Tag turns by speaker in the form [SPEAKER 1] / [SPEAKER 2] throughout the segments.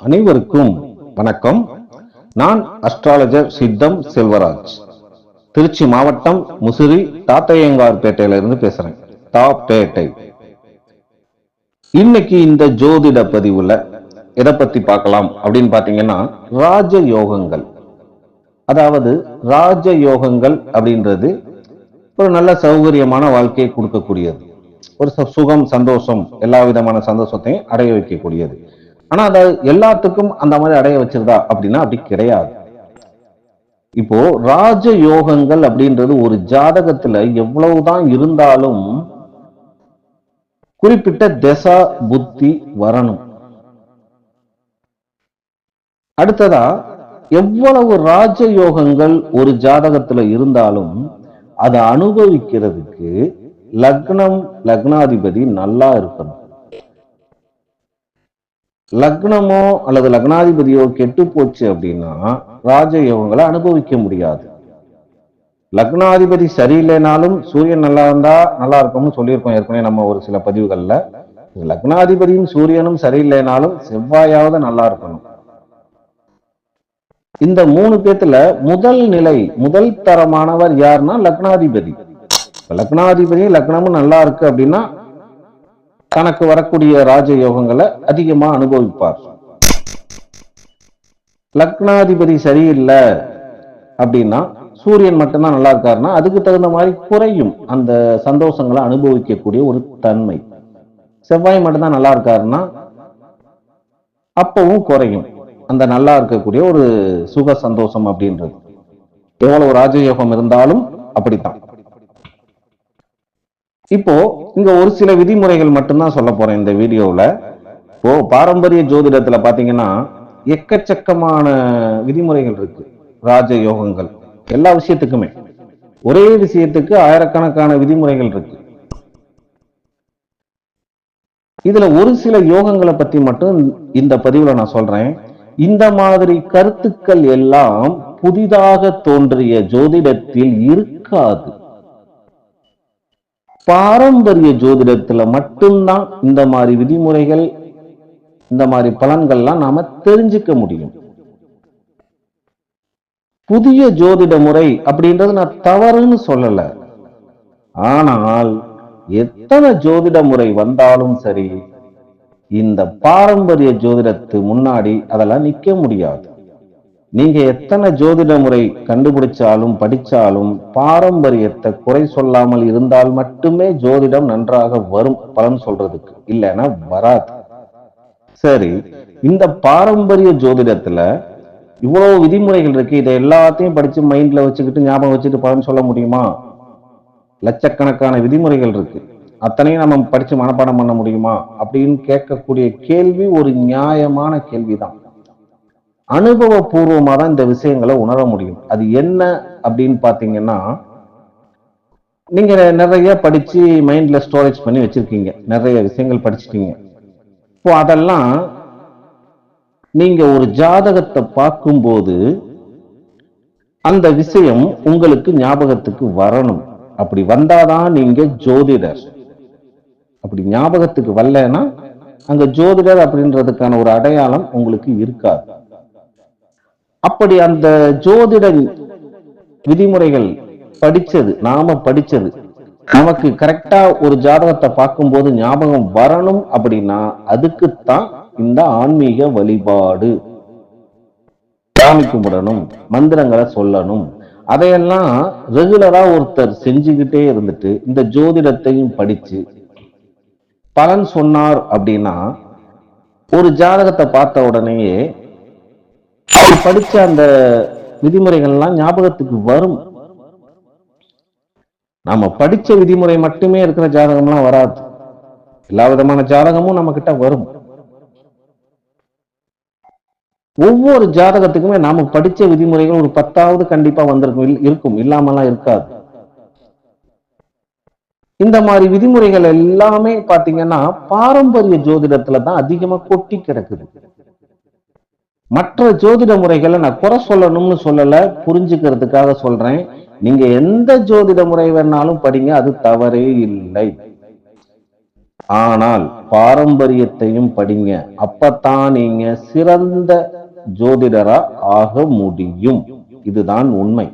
[SPEAKER 1] அனைவருக்கும் வணக்கம். நான் அஸ்ட்ராலஜர் சித்தம் செல்வராஜ், திருச்சி மாவட்டம் முசிறி தாத்தையங்கார்பேட்டையில இருந்து பேசுறேன். தாப்பேட்டை. இன்னைக்கு இந்த ஜோதிட பதிவுல எதை பத்தி பார்க்கலாம் அப்படின்னு பாத்தீங்கன்னா, ராஜயோகங்கள். அதாவது ராஜயோகங்கள் அப்படின்றது ஒரு நல்ல சௌகரியமான வாழ்க்கையை கொடுக்கக்கூடியது, ஒரு சுகம் சந்தோஷம், எல்லா விதமான சந்தோஷத்தையும் அடைய வைக்கக்கூடியது. ஆனா அதை எல்லாத்துக்கும் அந்த மாதிரி அடைய வச்சிருதா அப்படின்னா அப்படி கிடையாது. இப்போ ராஜ யோகங்கள் அப்படின்றது ஒரு ஜாதகத்துல எவ்வளவுதான் இருந்தாலும் குறிப்பிட்ட தசா புத்தி வரணும். அடுத்ததா, எவ்வளவு ராஜ யோகங்கள் ஒரு ஜாதகத்துல இருந்தாலும் அதை அனுபவிக்கிறதுக்கு லக்னம் லக்னாதிபதி நல்லா இருக்கணும். லக்னமோ அல்லது லக்னாதிபதியோ கெட்டு போச்சு அப்படின்னா ராஜயோகங்களை அனுபவிக்க முடியாது. லக்னாதிபதி சரியில்லைனாலும் சூரியன் நல்லா இருந்தா நல்லா இருக்கும்னு சொல்லியிருக்கோம் ஏற்கனவே நம்ம ஒரு சில பதிவுகள்ல. லக்னாதிபதியும் சூரியனும் சரியில்லைனாலும் செவ்வாயாவது நல்லா இருக்கணும். இந்த 3 பேத்துல முதல் நிலை, முதல் தரமானவர் யாருன்னா லக்னாதிபதி. லக்னாதிபதி லக்னமும் நல்லா இருக்கு அப்படின்னா தனக்கு வரக்கூடிய ராஜயோகங்களை அதிகமா அனுபவிப்பார். லக்னாதிபதி சரியில்லை அப்படின்னா, சூரியன் மட்டும்தான் நல்லா இருக்காருன்னா அதுக்கு தகுந்த மாதிரி குறையும் அந்த சந்தோஷங்களை அனுபவிக்கக்கூடிய ஒரு தன்மை. செவ்வாய் மட்டும்தான் நல்லா இருக்காருன்னா அப்பவும் குறையும் அந்த நல்லா இருக்கக்கூடிய ஒரு சுக சந்தோஷம் அப்படின்றது. எவ்வளவு ராஜயோகம் இருந்தாலும் அப்படித்தான். இப்போ இங்க ஒரு சில விதிமுறைகள் மட்டும்தான் சொல்ல போறேன் இந்த வீடியோல. இப்போ பாரம்பரிய ஜோதிடத்துல பாத்தீங்கன்னா எக்கச்சக்கமான விதிமுறைகள் இருக்கு. ராஜயோகங்கள் எல்லா விஷயத்துக்குமே, ஒரே விஷயத்துக்கு ஆயிரக்கணக்கான விதிமுறைகள் இருக்கு. இதுல ஒரு சில யோகங்களை பத்தி மட்டும் இந்த பதிவுல நான் சொல்றேன். இந்த மாதிரி கருத்துக்கள் எல்லாம் புதிதாக தோன்றிய ஜோதிடத்தில் இருக்காது. பாரம்பரிய ஜோதிடத்துல மட்டும்தான் இந்த மாதிரி விதிமுறைகள், இந்த மாதிரி பலன்கள்லாம் நாம தெரிஞ்சுக்க முடியும். புதிய ஜோதிட முறை அப்படின்றது நான் தவறுன்னு சொல்லல. ஆனால் எத்தனை ஜோதிட முறை வந்தாலும் சரி, இந்த பாரம்பரிய ஜோதிடத்து முன்னாடி அதெல்லாம் நிக்க முடியாது. நீங்க எத்தனை ஜோதிட முறை கண்டுபிடிச்சாலும் படிச்சாலும் பாரம்பரியத்தை குறை சொல்லாமல் இருந்தால் மட்டுமே ஜோதிடம் நன்றாக வரும் பலன் சொல்றதுக்கு, இல்லைன்னா வராது. சரி, இந்த பாரம்பரிய ஜோதிடத்துல இவ்வளவு விதிமுறைகள் இருக்கு, இதை எல்லாத்தையும் படிச்சு மைண்ட்ல வச்சுக்கிட்டு ஞாபகம் வச்சுட்டு பலன் சொல்ல முடியுமா? லட்சக்கணக்கான விதிமுறைகள் இருக்கு, அத்தனையும் நம்ம படிச்சு மனப்பாடம் பண்ண முடியுமா அப்படின்னு கேட்கக்கூடிய கேள்வி ஒரு நியாயமான கேள்விதான். அனுபவபூர்வமா தான் இந்த விஷயங்களை உணர முடியும். அது என்ன அப்படின்னு பாத்தீங்கன்னா, நீங்க நிறைய படிச்சு மைண்ட்ல ஸ்டோரேஜ் பண்ணி வச்சிருக்கீங்க, நிறைய விஷயங்கள் படிச்சுட்டீங்க. இப்போ அதெல்லாம் நீங்க ஒரு ஜாதகத்தை பார்க்கும்போது அந்த விஷயம் உங்களுக்கு ஞாபகத்துக்கு வரணும். அப்படி வந்தாதான் நீங்க ஜோதிடர். அப்படி ஞாபகத்துக்கு வரலன்னா அங்க ஜோதிடர் அப்படின்றதுக்கான ஒரு அடையாளம் உங்களுக்கு இருக்காது. அப்படி அந்த ஜோதிட விதிமுறைகள் படிச்சது, நாம படிச்சது நமக்கு கரெக்டா ஒரு ஜாதகத்தை பார்க்கும்போது ஞாபகம் வரணும் அப்படின்னா அதுக்குத்தான் இந்த ஆன்மீக வழிபாடு. சாமி கும்பிடணும், மந்திரங்களை சொல்லணும், அதையெல்லாம் ரெகுலரா ஒருத்தர் செஞ்சுக்கிட்டே இருந்துட்டு இந்த ஜோதிடத்தையும் படிச்சு பலன் சொன்னார் அப்படின்னா ஒரு ஜாதகத்தை பார்த்த உடனேயே அவர் படிச்ச அந்த விதிமுறைகள்லாம் ஞாபகத்துக்கு வரும். நாம படிச்ச விதிமுறை மட்டுமே இருக்கிற ஜாதகம்லாம் வராது. எல்லா விதமான ஜாதகமும் நம்ம கிட்ட வரும். ஒவ்வொரு ஜாதகத்துக்குமே நாம படிச்ச விதிமுறைகள் ஒரு 10வது கண்டிப்பா வந்திருக்கும், இருக்கும், இல்லாமலாம் இருக்காது. இந்த மாதிரி விதிமுறைகள் எல்லாமே பாத்தீங்கன்னா பாரம்பரிய ஜோதிடத்துல தான் அதிகமா கொட்டி கிடக்குது. மற்ற ஜோதிட முறைகளை நான் குறை சொல்லணும்னு சொல்லல, புரிஞ்சுக்கிறதுக்காக சொல்றேன். நீங்க எந்த ஜோதிட முறை வேணாலும் படிங்க, அது தவறே இல்லை. ஆனால் பாரம்பரியத்தையும் படிங்க, அப்பத்தான் நீங்க சிறந்த ஜோதிடரா ஆக முடியும். இதுதான் உண்மை.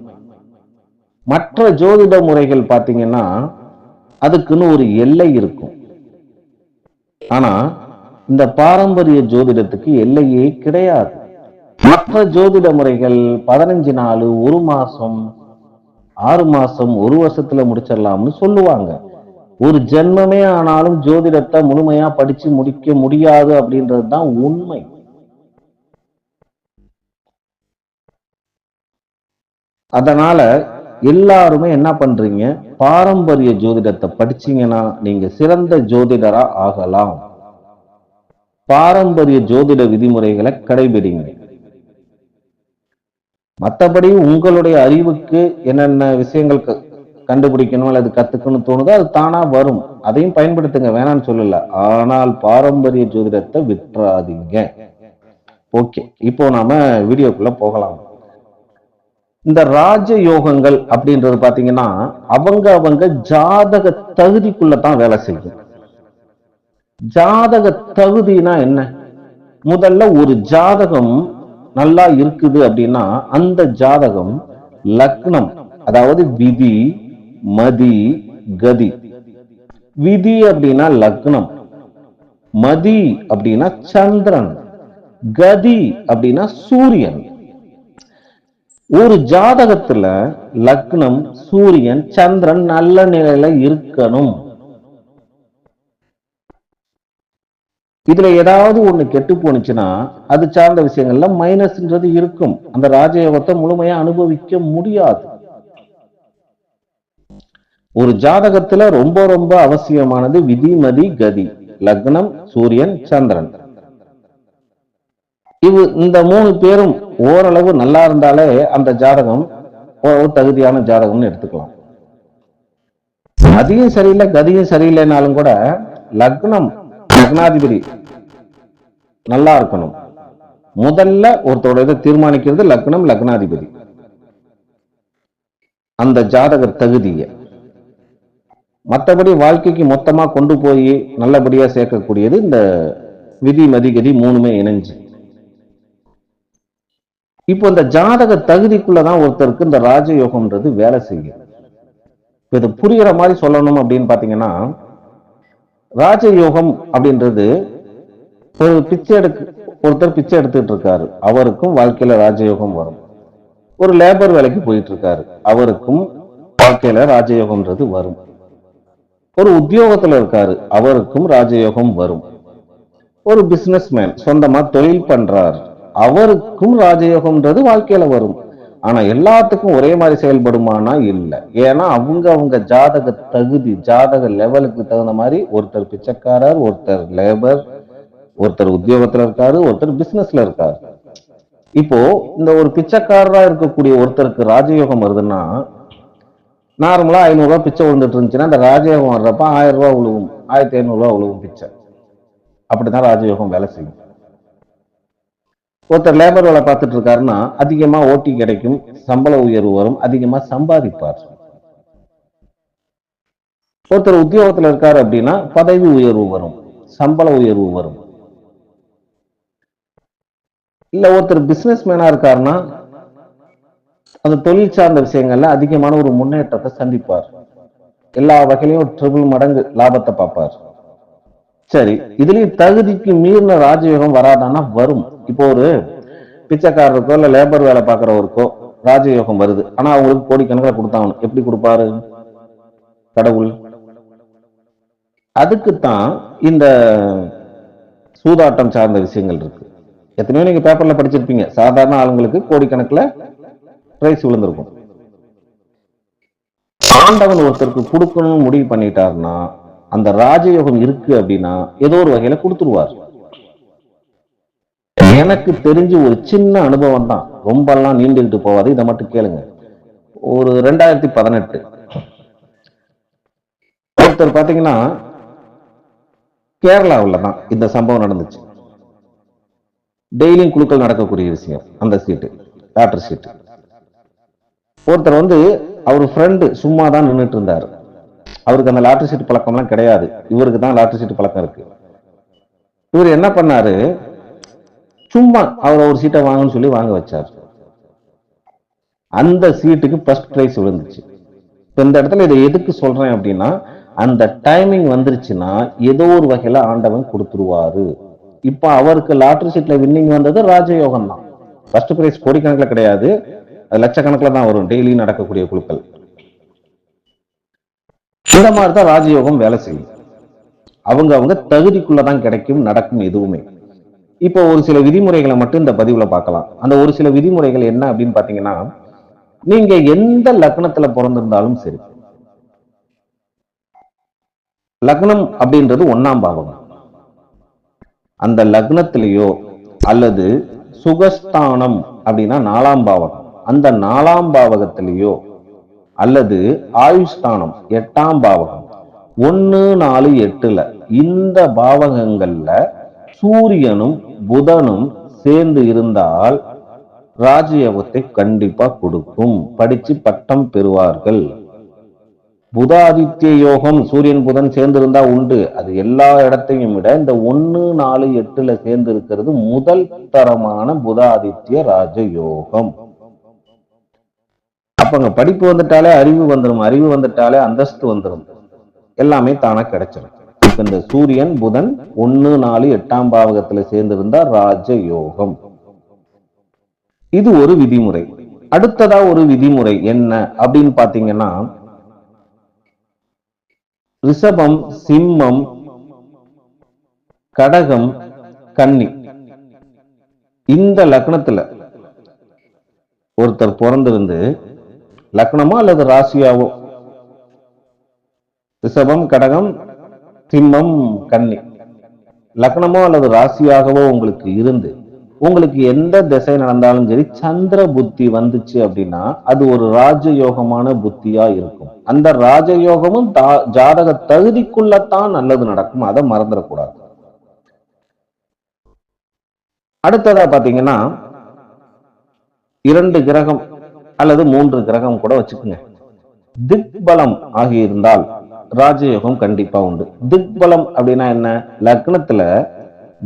[SPEAKER 1] மற்ற ஜோதிட முறைகள் பாத்தீங்கன்னா அதுக்குன்னு ஒரு எல்லை இருக்கும். ஆனா இந்த பாரம்பரிய ஜோதிடத்துக்கு எல்லையே கிடையாது. மற்ற ஜோதிட முறைகள் 15 நாள், 1 மாசம், 6 மாசம், 1 வருஷத்துல முடிச்சிடலாம்னு சொல்லுவாங்க. ஒரு ஜென்மமே ஆனாலும் ஜோதிடத்தை முழுமையா படிச்சு முடிக்க முடியாது அப்படின்றது தான் உண்மை. அதனால எல்லாருமே என்ன பண்றீங்க, பாரம்பரிய ஜோதிடத்தை படிச்சீங்கன்னா நீங்க சிறந்த ஜோதிடரா ஆகலாம். பாரம்பரிய ஜோதிட விதிமுறைகளை கடைபிடிங்க. மற்றபடி உங்களுடைய அறிவுக்கு என்னென்ன விஷயங்கள் கண்டுபிடிக்கணும் அல்லது கத்துக்கணும் தோணுதோ அது தானா வரும், அதையும் பயன்படுத்துங்க, வேணான்னு சொல்லல. ஆனால் பாரம்பரிய ஜோதிடத்தை விட்டுறாதீங்க. ஓகே, இப்போ நாம வீடியோக்குள்ள போகலாம். இந்த ராஜ யோகங்கள் அப்படின்றது பாத்தீங்கன்னா அவங்க ஜாதக தகுதிக்குள்ளதான் வேலை செய்யும். ஜாதக தகுதினா என்ன? முதல்ல ஒரு ஜாதகம் நல்லா இருக்குது அப்படின்னா அந்த ஜாதகம் லக்னம், அதாவது விதி, மதி, கதி. விதி அப்படின்னா லக்னம், மதி அப்படின்னா சந்திரன், கதி அப்படின்னா சூரியன். ஒரு ஜாதகத்துல லக்னம், சூரியன், சந்திரன் நல்ல நிலையில இருக்கணும். இதுல ஏதாவது ஒண்ணு கெட்டு போனுச்சுன்னா அது சார்ந்த விஷயங்கள்ல மைனஸ்ன்றது இருக்கும். அந்த ராஜயோகத்தை முழுமையா அனுபவிக்க முடியாது. ஒரு ஜாதகத்துல ரொம்ப ரொம்ப அவசியமானது விதி, மதி, கதி, லக்னம், சூரியன், சந்திரன். இந்த 3 பேரும் ஓரளவு நல்லா இருந்தாலே அந்த ஜாதகம் ஓரளவு தகுதியான ஜாதகம்னு எடுத்துக்கலாம். அதிகம் சரியில்லை, கதியும் சரியில்லைனாலும் கூட லக்னம், லக்னாதிபதி நல்லா இருக்கணும். முதல்ல ஒருத்தரோட இதை தீர்மானிக்கிறது லக்னம், லக்னாதிபதி, அந்த ஜாதக தகுதியை. மற்றபடி வாழ்க்கைக்கு மொத்தமா கொண்டு போய் நல்லபடியா சேர்க்கக்கூடியது இந்த விதி, மதி, கதி 3மே இணைஞ்சு. இப்போ இந்த ஜாதக தகுதிக்குள்ளதான் ஒருத்தருக்கு இந்த ராஜயோகம்ன்றது வேலை செய்யும். இது புரிகிற மாதிரி சொல்லணும் அப்படின்னு பாத்தீங்கன்னா, ராஜயோகம் அப்படின்றது ஒரு ஒருத்தர் பிச்சை எடுத்துட்டு இருக்காரு, அவருக்கும் வாழ்க்கையில ராஜயோகம் வரும். ஒரு லேபர் வேலைக்கு போயிட்டு இருக்காரு, அவருக்கும் வாழ்க்கையில ராஜயோகம்ன்றது வரும். ஒரு உத்தியோகத்துல இருக்காரு, அவருக்கும் ராஜயோகம் வரும். ஒரு பிசினஸ்மேன் சொந்தமா தொழில் பண்றாரு, அவருக்கும் ராஜயோகம்ன்றது வாழ்க்கையில வரும். ஆனா எல்லாத்துக்கும் ஒரே மாதிரி செயல்படுமானா இல்லை. ஏன்னா அவங்க ஜாதக தகுதி, ஜாதக லெவலுக்கு தகுந்த மாதிரி ஒருத்தர் பிச்சைக்காரர், ஒருத்தர் லேபர், ஒருத்தர் உத்தியோகத்துல இருக்காரு, ஒருத்தர் பிசினஸ்ல இருக்காரு. இப்போ இந்த ஒரு பிச்சைக்காரரா இருக்கக்கூடிய ஒருத்தருக்கு ராஜயோகம் வருதுன்னா, நார்மலா 500 ரூபாய் பிச்சை விழுந்துட்டு இருந்துச்சுன்னா அந்த ராஜயோகம் வர்றப்ப 1000 ரூபாய் உழுவும், 1500 ரூபாய் உழுவும் பிச்சை. அப்படிதான் ராஜயோகம் வேலை செய்யும். ஒருத்தர் லேபர் வேலை பார்த்துட்டு இருக்காருன்னா அதிகமா ஓட்டி கிடைக்கும், சம்பள உயர்வு வரும், அதிகமா சம்பாதிப்பார். ஒருத்தர் உத்தியோகத்துல இருக்காரு அப்படின்னா பதவி உயர்வு வரும், சம்பள உயர்வு வரும். இல்ல ஒருத்தர் பிசினஸ் மேனா இருக்காருன்னா அந்த தொழில் சார்ந்த விஷயங்கள்ல அதிகமான ஒரு முன்னேற்றத்தை சந்திப்பார். எல்லா வகையிலையும் 3 மடங்கு லாபத்தை பார்ப்பார். சரி, இதுலயும் தகுதிக்கு மீறின ராஜயோகம் வராதானா? வரும். இப்போ ஒரு பிச்சைக்காரருக்கோ இல்ல லேபர் வேலை பார்க்கறவருக்கோ ராஜயோகம் வருது, ஆனா அவங்களுக்கு கோடிக்கணக்கில் கொடுத்தாங்க. எப்படி கொடுப்பாரு கடவுள்? அதுக்குத்தான் இந்த சூதாட்டம் சார்ந்த விஷயங்கள் இருக்கு. எத்தனையோ நீங்க பேப்பர்ல படிச்சிருப்பீங்க, சாதாரண ஆளுங்களுக்கு கோடிக்கணக்கில் பிரைஸ் விழுந்திருக்கும். ஆண்டவன் ஒருத்தருக்கு கொடுக்கணும்னு முடிவு பண்ணிட்டாருன்னா அந்த ராஜயோகம் இருக்கு அப்படின்னா ஏதோ ஒரு வகையில கொடுத்துருவார். எனக்கு தெரிஞ்சு ஒரு சின்ன அனுபவம் தான், ரொம்ப எல்லாம் நீண்டுகிட்டு போவாது, இதை மட்டும் கேளுங்க. ஒரு 2018 ஒருத்தர் பாத்தீங்கன்னா கேரளாவில் தான் இந்த சம்பவம் நடந்துச்சு. டெய்லியும் குழுக்கள் நடக்கக்கூடிய விஷயம். அந்த சீட்டு டாக்டர் சீட்டு. ஒருத்தர் அவர் ஃப்ரெண்டு சும்மா தான் நின்றுட்டு இருந்தாரு. அவருக்கு அந்த லாட்டரி சீட்டு பழக்கம்லாம் கிடையாது. இவருக்கு தான் லாட்டரி சீட்டு பழக்கம் இருக்கு. இவர் என்ன பண்ணாரு, சும்மா அவர் ஒரு சீட்டை வாங்கன்னு சொல்லி வாங்க வச்சார். அந்த சீட்டுக்கு ஃபர்ஸ்ட் பிரைஸ் விழுந்துச்சு. இப்ப இந்த இடத்துல இதை எதுக்கு சொல்றேன் அப்படின்னா, அந்த டைமிங் வந்துருச்சுன்னா ஏதோ ஒரு வகையில ஆண்டவன் கொடுத்துருவாரு. இப்ப அவருக்கு லாட்டரி சீட்ல வின்னிங் வந்தது ராஜயோகம் தான். ஃபர்ஸ்ட் பிரைஸ் கோடிக்கணக்கில் கிடையாது, அது லட்சக்கணக்கில் தான் வரும். டெய்லி நடக்கக்கூடிய குழுக்கள் இந்த மாதிரி தான் ராஜயோகம் வேலை செய்யும். அவங்க தகுதிக்குள்ளதான் கிடைக்கும், நடக்கும் எதுவுமே. இப்போ ஒரு சில விதிமுறைகளை மட்டும் இந்த பதிவுல பார்க்கலாம். அந்த ஒரு சில விதிமுறைகள் என்ன அப்படின்னு பாத்தீங்கன்னா, நீங்க எந்த லக்னத்துல பிறந்திருந்தாலும் சரி, லக்னம் அப்படின்றது 1ஆம் பாவகம். அந்த லக்னத்திலேயோ அல்லது சுகஸ்தானம் அப்படின்னா 4ஆம் பாவகம், அந்த 4ஆம் பாவகத்திலேயோ அல்லது ஆயுஷ்தானம் 8ஆம் பாவகம் 1, 4, 8ல இந்த பாவகங்கள்ல சூரியனும் புதனும் சேர்ந்து இருந்தால் ராஜயோகத்தை கண்டிப்பா கொடுக்கும். படிச்சு பட்டம் பெறுவார்கள். புதாதித்ய யோகம் சூரியன் புதன் சேர்ந்து இருந்தா உண்டு. அது எல்லா இடத்தையும் விட இந்த 1, 4, 8ல சேர்ந்து இருக்கிறது முதல் தரமான புதாதித்ய ராஜயோகம். அப்பங்க படிப்பு வந்துட்டாலே அறிவு வந்துடும், அறிவு வந்துட்டாலே அந்தஸ்து வந்துடும், எல்லாமே தானா கிடைச்சிடும். இப்ப இந்த சூரியன் புதன் 1, 4, 8ஆம் பாவகத்துல சேர்ந்திருந்தா ராஜயோகம். இது ஒரு விதிமுறை. அடுத்ததா ஒரு விதிமுறை என்ன அப்படின்னு பாத்தீங்கன்னா, ரிஷபம், சிம்மம், கடகம், கன்னி இந்த லக்னத்துல ஒருத்தர் பிறந்திருந்து லக்னமோ அல்லது ராசியாவோ, ரிஷபம், கடகம், சிம்மம், கன்னி லக்னமோ அல்லது ராசியாகவோ உங்களுக்கு இருந்து உங்களுக்கு எந்த திசை நடந்தாலும் சரி சந்திர புத்தி வந்துச்சு அப்படின்னா அது ஒரு ராஜயோகமான புத்தியா இருக்கும். அந்த ராஜயோகமும் ஜாதக தகுதிக்குள்ளத்தான் நல்லது நடக்கும், அதை மறந்துடக்கூடாது. அடுத்ததா பாத்தீங்கன்னா 2 கிரகம் அல்லது 3 கிரகம் கூட வச்சுக்கோங்க, திக்பலம் ஆகியிருந்தால் ராஜயோகம் கண்டிப்பா உண்டு. திக்பலம் அப்படின்னா என்ன? லக்னத்துல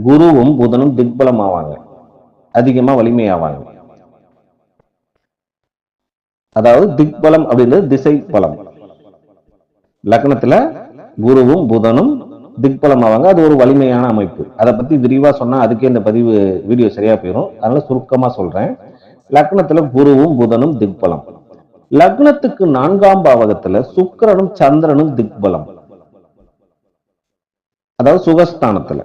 [SPEAKER 1] குருவும் புதனும் திக்பலம் ஆவாங்க, அதிகமா வலிமையாவாங்க. அதாவது திக்பலம் அப்படின்றது திசை பலம். லக்னத்துல குருவும் புதனும் திக்பலம் ஆவாங்க, அது ஒரு வலிமையான அமைப்பு. அதை பத்தி விரிவா சொன்னா அதுக்கே இந்த பதிவு வீடியோ சரியா போயிடும், அதனால சுருக்கமா சொல்றேன். லக்னத்துல குருவும் புதனும் திக்பலம். லக்னத்துக்கு 4ஆம் பாவகத்துல சுக்கிரனும் சந்திரனும் திக்பலம், அதாவது சுகஸ்தானத்துல.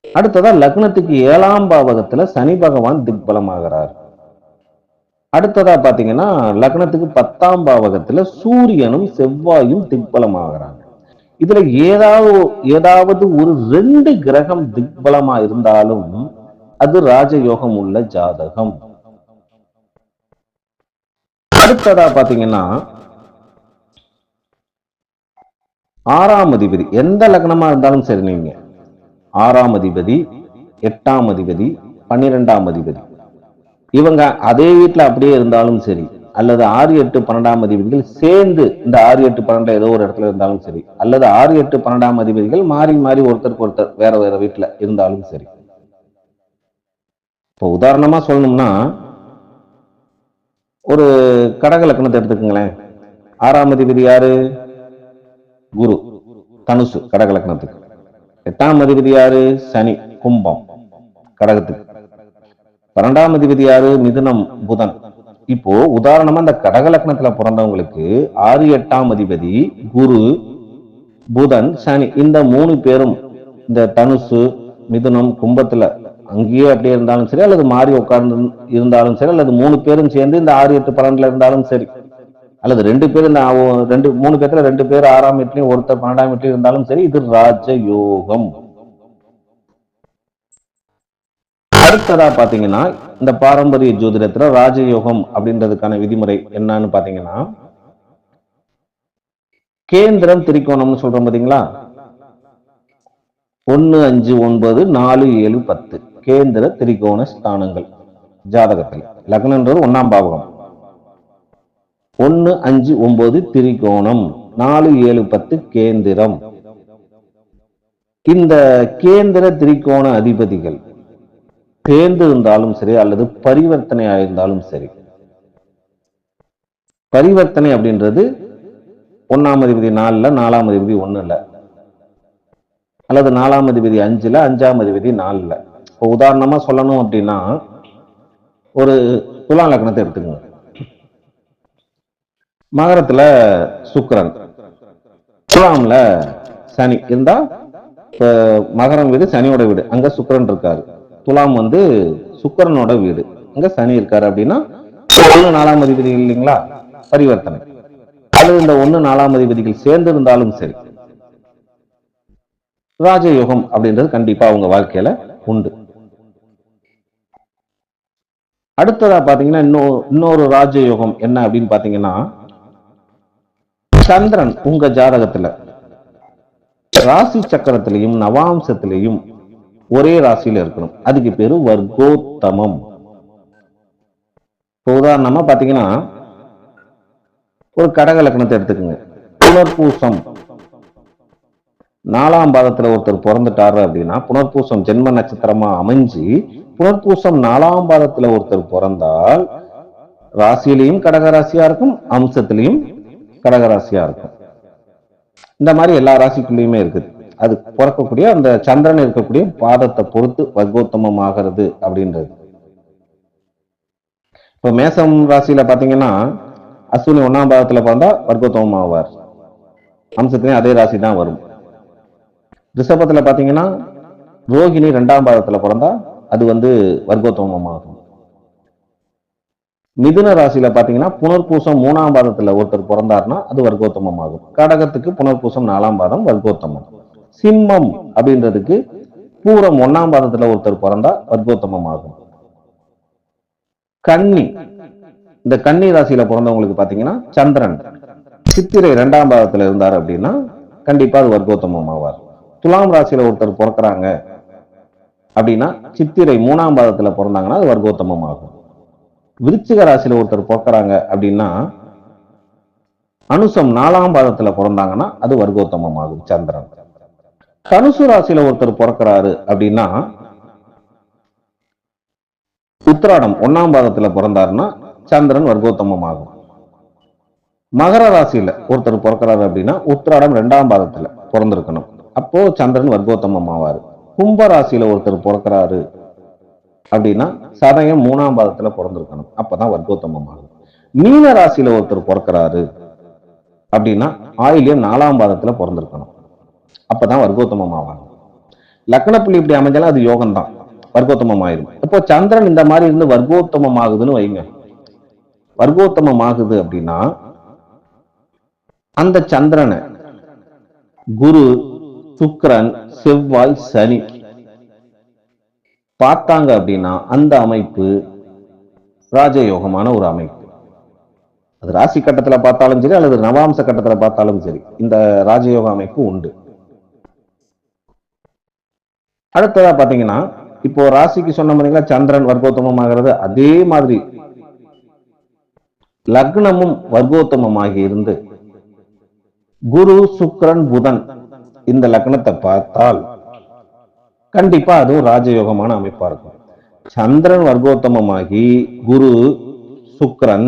[SPEAKER 1] அடுத்ததா லக்னத்துக்கு 7ஆம் பாவகத்துல சனி பகவான் திக்பலம் ஆகிறார். அடுத்ததா பாத்தீங்கன்னா லக்னத்துக்கு 10ஆம் பாவகத்துல சூரியனும் செவ்வாயும் திக்பலம் ஆகிறாங்க. இதுல ஏதாவது ஒரு 2 கிரகம் திக்பலமா இருந்தாலும் அது ராஜயோகம் உள்ள ஜாதகம். அடுத்ததா பாத்தீங்கன்னா 6ஆம் அதிபதி எந்த லக்னமா இருந்தாலும் சரி, நீங்க 6ஆம் அதிபதி, 8ஆம் அதிபதி, 12ஆம் அதிபதி இவங்க அதே வீட்டுல அப்படியே இருந்தாலும் சரி, அல்லது 6, 8, 12ஆம் அதிபதிகள் சேர்ந்து இந்த 6, 8, 12 ஏதோ ஒரு இடத்துல இருந்தாலும் சரி, அல்லது 6, 8, 12ஆம் அதிபதிகள் மாறி மாறி ஒருத்தருக்கு ஒருத்தர் வேற வேற வீட்டுல இருந்தாலும் சரி. இப்போ உதாரணமா சொல்லணும்னா ஒரு கடக லக்னத்தை எடுத்துக்கங்களேன். 6ஆம் அதிபதி யாரு? குரு, தனுசு கடக லக்னத்துக்கு. 8ஆம் அதிபதி யாரு? சனி, கும்பம் கடகத்துக்கு. 12ஆம் அதிபதி யாரு? மிதுனம், புதன். இப்போ உதாரணமா இந்த கடக லக்னத்துல பிறந்தவங்களுக்கு 6, 8ஆம் அதிபதி குரு, புதன், சனி இந்த 3 பேரும் இந்த தனுசு, மிதுனம், கும்பத்துல அங்கேயே அப்படியே இருந்தாலும் சரி, அல்லது மாறி உட்கார்ந்து இருந்தாலும் சரி, அல்லது 3 பேரும் சேர்ந்து இந்த 6, 8, 12 இருந்தாலும் சரி, அல்லது 2 பேர் இந்த 3 பேர்ல 2 பேர் 6ஆம் வீட்லயும் ஒருத்தர் 12ஆம் வீட்லயும் இருந்தாலும் சரி, இது ராஜயோகம். அடுத்ததா பாத்தீங்கன்னா இந்த பாரம்பரிய ஜோதிடத்துல ராஜயோகம் அப்படின்றதுக்கான விதிமுறை என்னன்னு பாத்தீங்கன்னா, கேந்திரம் திரிகோணம்னு சொல்றோம் பாத்தீங்களா, 1, 5, 9, 4, 7, 10 கேந்திர திரிகோண ஸ்தானங்கள் ஜாதகத்தில். லக்னன்றது 1ஆம் பாவகம், 1, 5, 9 திரிகோணம் 4 7 10 கேந்திரம். இந்த கேந்திர திரிகோண அதிபதிகள் சேர்ந்து இருந்தாலும் சரி அல்லது பரிவர்த்தனை ஆயிருந்தாலும் சரி. பரிவர்த்தனை அப்படின்றது 1ஆம் அதிபதி 4ல 4ஆம் அதிபதி 1ல அல்லது 4ஆம் அதிபதி 5ல 5ஆம் அதிபதி 4ல. இப்போ உதாரணமா சொல்லணும் அப்படின்னா ஒரு துலாம் லக்னத்தை எடுத்துக்கோங்க. மகரத்துல சுக்கிரன், துலாம்ல சனி இருந்தா, இப்ப மகரம் வீடு சனியோட வீடு, அங்க சுக்கிரன் இருக்காரு. துலாம் சுக்கிரனோட வீடு, அங்க சனி இருக்காரு. அப்படின்னா 1 4ஆம் அதிபதி இல்லைங்களா, பரிவர்த்தனை. அல்லது இந்த 1 4ஆம் அதிபதிகள் சேர்ந்து இருந்தாலும் சரி, ராஜயோகம் அப்படின்றது கண்டிப்பா அவங்க வாழ்க்கையில உண்டு. அடுத்ததா பாத்தீங்கன்னா இன்னொரு ராஜயோகம் என்ன அப்படின்னு பாத்தீங்கன்னா, சந்திரன் உங்க ஜாதகத்துல ராசி சக்கரத்திலையும் நவாம்சத்திலையும் ஒரே ராசியில இருக்கணும். அதுக்கு பேரு வர்க்கோத்தமம். உதாரணமா பாத்தீங்கன்னா ஒரு கடக லக்னத்தை எடுத்துக்கோங்க. புனர்பூசம் 4ஆம் பாதத்துல ஒருத்தர் பிறந்துட்டாரு அப்படின்னா, புனர்பூசம் ஜென்ம நட்சத்திரமா அமைஞ்சு புனர்பூசம் 4ஆம் பாதத்துல ஒருத்தர் பிறந்தால் ராசியிலையும் கடகராசியா இருக்கும், அம்சத்திலையும் கடகராசியா இருக்கும். இந்த மாதிரி எல்லா ராசிக்குள்ளேயுமே இருக்குது. அது பிறக்கக்கூடிய அந்த சந்திரன் இருக்கக்கூடிய பாதத்தை பொறுத்து வர்க்கோத்தமம் ஆகிறது அப்படின்றது. இப்போ மேசம் ராசியில பாத்தீங்கன்னா அஸ்வினி 1ஆம் பாதத்துல பிறந்தா வர்க்கோத்தமம் ஆவார், அம்சத்திலையும் அதே ராசி தான் வரும். ரிஷபத்துல பாத்தீங்கன்னா ரோகிணி 2ஆம் பாதத்துல பிறந்தா அது வர்க்கோத்தமம் ஆகும். மிதுன ராசியில பாத்தீங்கன்னா புனர்பூசம் 3ஆம் பாதத்துல ஒருத்தர் பிறந்தார்னா அது வர்க்கோத்தமம் ஆகும். கடகத்துக்கு புனர்பூசம் 4ஆம் பாதம் வர்க்கோத்தமம். சிம்மம் அப்படின்றதுக்கு பூரம் 1ஆம் பாதத்துல ஒருத்தர் பிறந்தா வர்க்கோத்தமம் ஆகும். கன்னி, இந்த கன்னி ராசியில பிறந்தவங்களுக்கு பாத்தீங்கன்னா சந்திரன் சித்திரை 2ஆம் பாதத்துல இருந்தார் அப்படின்னா கண்டிப்பா அது வர்க்கோத்தமம் ஆவார். துலாம் ராசியில ஒருத்தர் பிறக்கிறாங்க அப்படின்னா சித்திரை 3ஆம் பாதத்துல பிறந்தாங்கன்னா அது வர்க்கோத்தமம் ஆகும். விருச்சிக ராசியில ஒருத்தர் பிறக்கிறாங்க அப்படின்னா அனுசம் 4ஆம் பாதத்துல பிறந்தாங்கன்னா அது வர்க்கோத்தமம் ஆகும் சந்திரன். தனுசு ராசியில ஒருத்தர் பிறக்கிறாரு அப்படின்னா உத்திராடம் 1ஆம் பாதத்துல பிறந்தாருன்னா சந்திரன் வர்க்கோத்தமம் ஆகும். மகர ராசியில ஒருத்தர் பிறக்கிறாரு அப்படின்னா உத்திராடம் 2ஆம் பாதத்துல பிறந்திருக்கணும், அப்போ சந்திரன் வர்க்கோத்தமம் ஆவாரு. கும்ப ராசியில ஒருத்தர் பிறக்கிறாரு அப்படின்னா சதயம் 3ஆம் பாதத்துல பிறந்திருக்கணும், அப்பதான் வர்க்கோத்தமம் ஆகும். மீன ராசியில ஒருத்தர் பிறக்கிறாரு அப்படின்னா ஆயில்யம் 4ஆம் பாதத்துல பிறந்திருக்கணும், அப்பதான் வர்க்கோத்தமம் ஆவாங்க. லக்னப்புள்ளி இப்படி அமைஞ்சாலும் அது யோகம் தான், வர்க்கோத்தமம் ஆயிரும். இப்போ சந்திரன் இந்த மாதிரி இருந்து வர்க்கோத்தமம் ஆகுதுன்னு வைங்க. வர்க்கோத்தமம் ஆகுது அப்படின்னா அந்த சந்திரனை குரு, சுக்கிரன், செவ்வாய், சனி பார்த்தாங்க அப்படின்னா அந்த அமைப்பு ராஜயோகமான ஒரு அமைப்பு. அது ராசி கட்டத்துல பார்த்தாலும் சரி அல்லது நவாம்ச கட்டத்துல பார்த்தாலும் சரி, இந்த ராஜயோக அமைப்பு உண்டு. அடுத்ததா பாத்தீங்கன்னா இப்போ ராசிக்கு சொன்ன மாதிரிங்களா சந்திரன் வர்க்கோத்தமம் ஆகிறது, அதே மாதிரி லக்னமும் வர்க்கோத்தமமாகி இருந்து குரு, சுக்கிரன், புதன் இந்த லக்னத்தை பார்த்தால் கண்டிப்பா அதுவும் ராஜயோகமான அமைப்பா இருக்கும். சந்திரன் வர்க்கோத்தமமாகி குரு, சுக்கிரன்,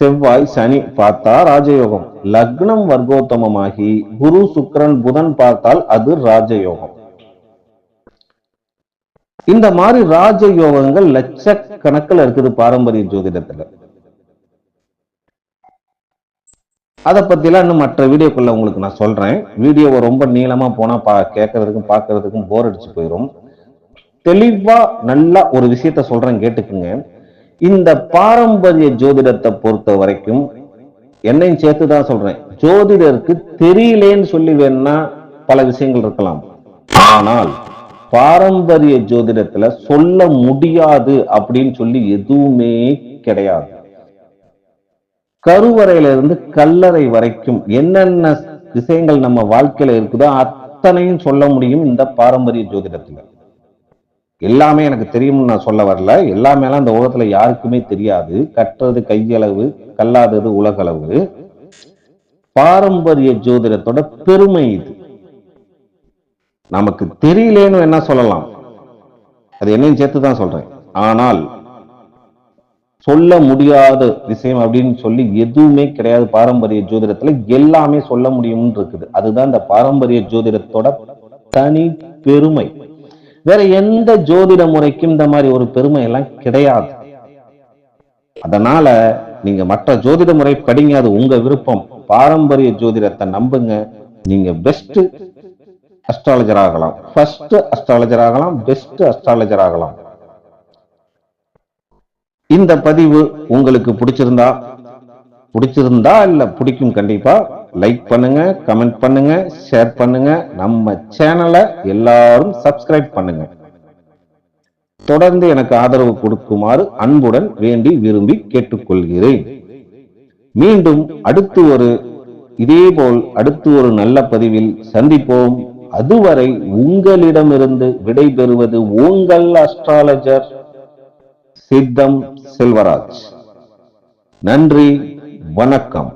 [SPEAKER 1] செவ்வாய், சனி பார்த்தா ராஜயோகம். லக்னம் வர்க்கோத்தமமாகி குரு, சுக்கிரன், புதன் பார்த்தால் அது ராஜயோகம். இந்த மாதிரி ராஜயோகங்கள் லட்சக்கணக்கில் இருக்குது பாரம்பரிய ஜோதிடத்துல. அதை பத்திலாம் இன்னும் மற்ற வீடியோக்குள்ள உங்களுக்கு நான் சொல்றேன். வீடியோவை ரொம்ப நீளமா போனா கேட்கறதுக்கும் பார்க்கறதுக்கும் போர் அடிச்சு போயிடும். தெளிவா நல்லா ஒரு விஷயத்த சொல்றேன், கேட்டுக்குங்க. இந்த பாரம்பரிய ஜோதிடத்தை பொறுத்த வரைக்கும் என்னையும் சேர்த்துதான் சொல்றேன். ஜோதிடருக்கு தெரியலேன்னு சொல்லி வேணா பல விஷயங்கள் இருக்கலாம், ஆனால் பாரம்பரிய ஜோதிடத்துல சொல்ல முடியாது அப்படின்னு சொல்லி எதுவுமே கிடையாது. கருவறையில இருந்து கல்லறை வரைக்கும் என்னென்ன விஷயங்கள் நம்ம வாழ்க்கையில இருக்குதோ அத்தனையும் சொல்ல முடியும் இந்த பாரம்பரிய ஜோதிடத்துல. எல்லாமே எனக்கு தெரியும்னு நான் சொல்ல வரல. எல்லாமே அந்த உலகத்துல யாருக்குமே தெரியாது. கற்றது கையளவு, கல்லாதது உலகளவு. பாரம்பரிய ஜோதிடத்தோட பெருமை இது. நமக்கு தெரியலேன்னு என்ன சொல்லலாம், அது என்னையும் சேர்த்துதான் சொல்றேன். ஆனால் சொல்ல முடியாத விஷயம் அப்படின்னு சொல்லி எதுவுமே கிடையாது. பாரம்பரிய ஜோதிடத்துல எல்லாமே சொல்ல முடியும்னு இருக்குது. அதுதான் இந்த பாரம்பரிய ஜோதிடத்தோட தனி பெருமை. வேற எந்த ஜோதிட முறைக்கும் இந்த மாதிரி ஒரு பெருமை எல்லாம் கிடையாது. அதனால நீங்க மற்ற ஜோதிட முறை படிங்க, அது உங்க விருப்பம். பாரம்பரிய ஜோதிடத்தை நம்புங்க. நீங்க பெஸ்ட் அஸ்ட்ராலஜர் ஆகலாம், ஃபர்ஸ்ட் அஸ்ட்ராலஜர் ஆகலாம், பெஸ்ட் அஸ்ட்ராலஜர் ஆகலாம். இந்த பதிவு உங்களுக்கு பிடிச்சிருந்தா இல்ல பிடிக்கும், கண்டிப்பா லைக் பண்ணுங்க, கமெண்ட் பண்ணுங்க, ஷேர் பண்ணுங்க. நம்ம சேனலை எல்லாரும் சப்ஸ்கிரைப் பண்ணுங்க. தொடர்ந்து எனக்கு ஆதரவு கொடுக்குமாறு அன்புடன் வேண்டி விரும்பி கேட்டுக்கொள்கிறேன். மீண்டும் இதேபோல் அடுத்து ஒரு நல்ல பதிவில் சந்திப்போம். அதுவரை உங்களிடமிருந்து விடைபெறுவது உங்கள் அஸ்ட்ராலஜர் சித்தம் செல்வராஜ். நன்றி, வணக்கம்.